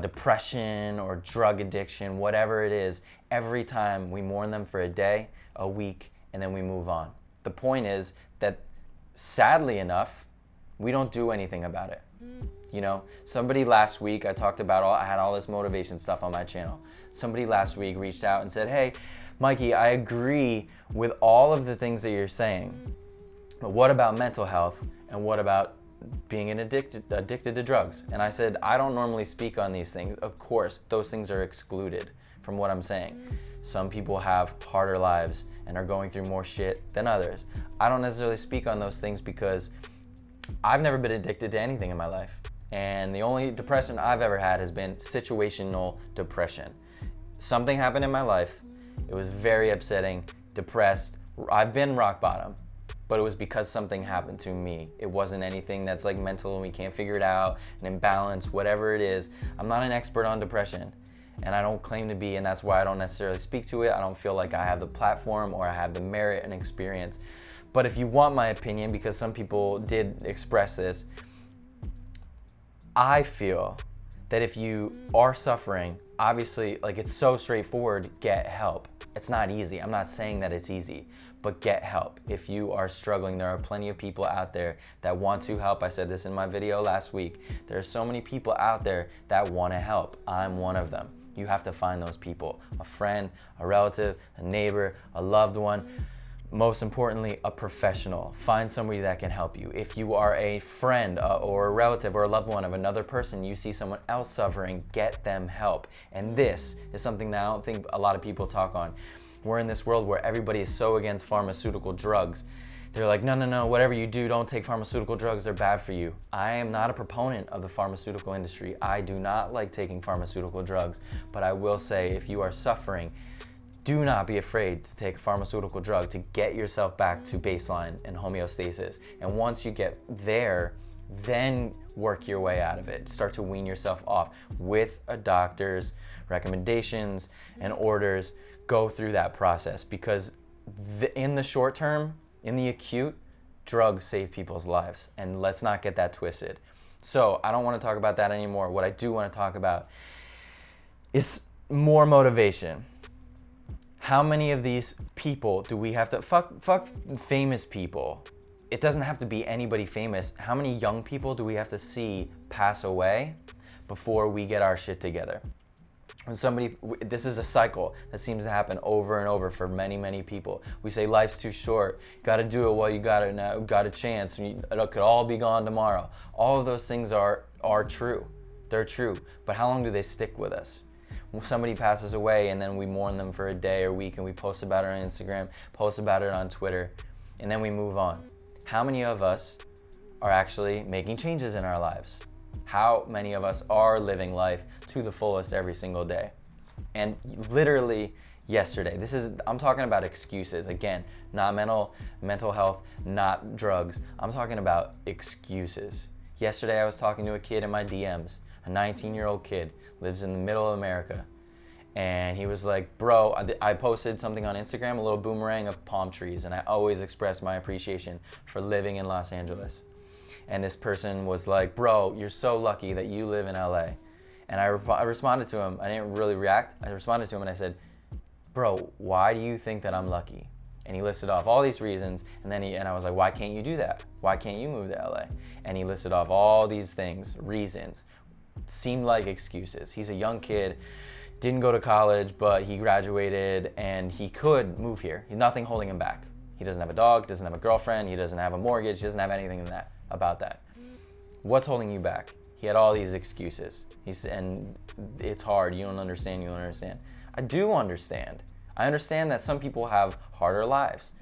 depression or drug addiction, whatever it is, every time we mourn them for a day, a week, and then we move on. The point is that, sadly enough, we don't do anything about it. You know, somebody last week, I had all this motivation stuff on my channel. Somebody last week reached out and said, hey, Mikey, I agree with all of the things that you're saying, but what about mental health and what about being addicted to drugs? And I said, I don't normally speak on these things. Of course, those things are excluded from what I'm saying. Some people have harder lives and are going through more shit than others. I don't necessarily speak on those things because I've never been addicted to anything in my life. And the only depression I've ever had has been situational depression. Something happened in my life. It was very upsetting, depressed. I've been rock bottom, but it was because something happened to me. It wasn't anything that's like mental and we can't figure it out, an imbalance, whatever it is. I'm not an expert on depression, and I don't claim to be, and that's why I don't necessarily speak to it. I don't feel like I have the platform or I have the merit and experience. But if you want my opinion, because some people did express this, I feel that if you are suffering, obviously, like, it's so straightforward, get help. It's not easy. I'm not saying that it's easy, but get help. If you are struggling, there are plenty of people out there that want to help. I said this in my video last week. There are so many people out there that want to help. I'm one of them. You have to find those people, a friend, a relative, a neighbor, a loved one. Most importantly, a professional. Find somebody that can help you. If you are a friend or a relative or a loved one of another person, you see someone else suffering, get them help. And this is something that I don't think a lot of people talk on. We're in this world where everybody is so against pharmaceutical drugs. They're like, no, whatever you do, don't take pharmaceutical drugs, they're bad for you. I am not a proponent of the pharmaceutical industry. I do not like taking pharmaceutical drugs, but I will say if you are suffering, do not be afraid to take a pharmaceutical drug to get yourself back to baseline and homeostasis. And once you get there, then work your way out of it. Start to wean yourself off with a doctor's recommendations and orders. Go through that process, because in the short term, in the acute, drugs save people's lives. And let's not get that twisted. So I don't want to talk about that anymore. What I do want to talk about is more motivation. How many of these people do we have to, fuck famous people. It doesn't have to be anybody famous. How many young people do we have to see pass away before we get our shit together? When somebody, this is a cycle that seems to happen over and over for many, many people. We say life's too short. Gotta do it while you got a chance. It could all be gone tomorrow. All of those things are true. They're true. But how long do they stick with us? Somebody passes away and then we mourn them for a day or week and we post about it on Instagram, post about it on Twitter, and then we move on. How many of us are actually making changes in our lives? How many of us are living life to the fullest every single day? And literally yesterday, I'm talking about excuses. Again, not mental health, not drugs. I'm talking about excuses. Yesterday I was talking to a kid in my DMs, a 19-year-old kid, lives in the middle of America. And he was like, bro, I posted something on Instagram, a little boomerang of palm trees, and I always express my appreciation for living in Los Angeles. And this person was like, bro, you're so lucky that you live in LA. And I responded to him. I didn't really react. I responded to him and I said, bro, why do you think that I'm lucky? And he listed off all these reasons, and I was like, why can't you do that? Why can't you move to LA? And he listed off all these things, reasons, seemed like excuses. He's a young kid, didn't go to college, but he graduated and he could move here. Nothing holding him back. He doesn't have a dog, doesn't have a girlfriend, he doesn't have a mortgage, he doesn't have anything about that. What's holding you back? He had all these excuses. And it's hard, you don't understand. I do understand. I understand that some people have harder lives.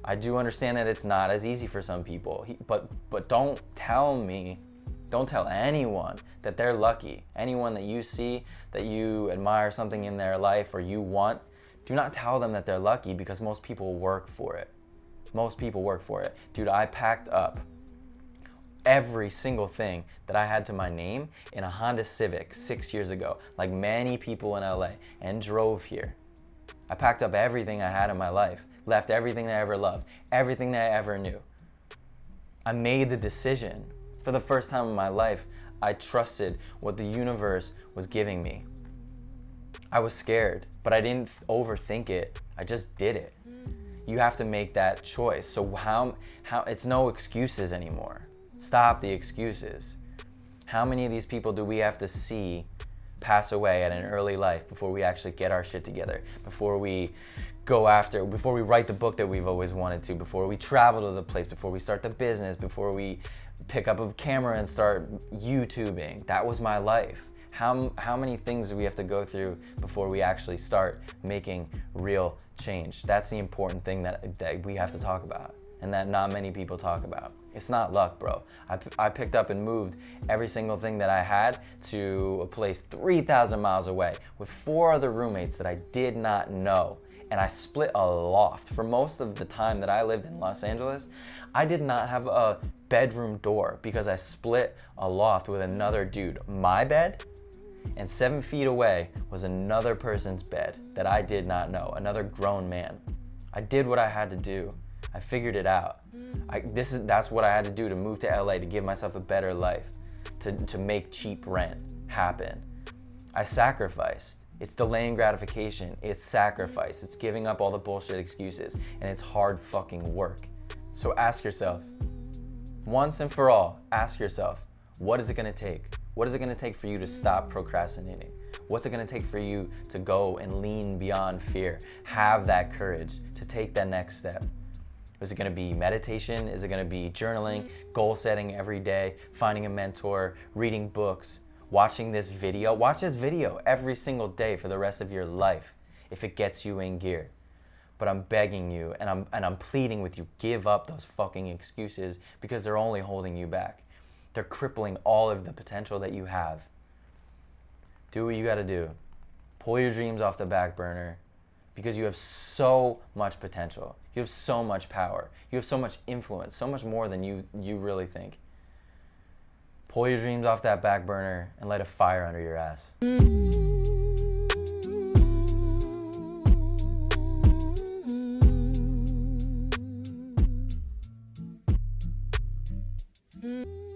I do understand that it's not as easy for some people. But don't tell anyone that they're lucky. Anyone that you see, that you admire something in their life or you want, do not tell them that they're lucky, because most people work for it. Dude, I packed up every single thing that I had to my name in a Honda Civic 6 years ago, like many people in LA, and drove here. I packed up everything I had in my life, left everything that I ever loved, everything that I ever knew. I made the decision. For the first time in my life, I trusted what the universe was giving me. I was scared, but I didn't overthink it. I just did it. You have to make that choice. So how it's no excuses anymore. Stop the excuses. How many of these people do we have to see pass away at an early life before we actually get our shit together, before we before we write the book that we've always wanted to, before we travel to the place, before we start the business, before we pick up a camera and start YouTubing? That was my life. How many things do we have to go through before we actually start making real change? That's the important thing that we have to talk about, and that not many people talk about. It's not luck, bro. I picked up and moved every single thing that I had to a place 3,000 miles away with 4 other roommates that I did not know. And I split a loft. For most of the time that I lived in Los Angeles, I did not have a bedroom door because I split a loft with another dude. My bed, and 7 feet away was another person's bed that I did not know, another grown man. I did what I had to do. I figured it out. That's what I had to do to move to LA, to give myself a better life, to make cheap rent happen. I sacrificed. It's delaying gratification. It's sacrifice. It's giving up all the bullshit excuses, and it's hard fucking work. So ask yourself, once and for all, ask yourself, what is it gonna take? What is it gonna take for you to stop procrastinating? What's it gonna take for you to go and lean beyond fear? Have that courage to take that next step. Is it gonna be meditation? Is it gonna be journaling, goal setting every day, finding a mentor, reading books, watching this video? Watch this video every single day for the rest of your life if it gets you in gear. But I'm begging you, and I'm pleading with you, give up those fucking excuses, because they're only holding you back. They're crippling all of the potential that you have. Do what you gotta do. Pull your dreams off the back burner, because you have so much potential. You have so much power. You have so much influence, so much more than you really think. Pull your dreams off that back burner and light a fire under your ass. Mm-hmm.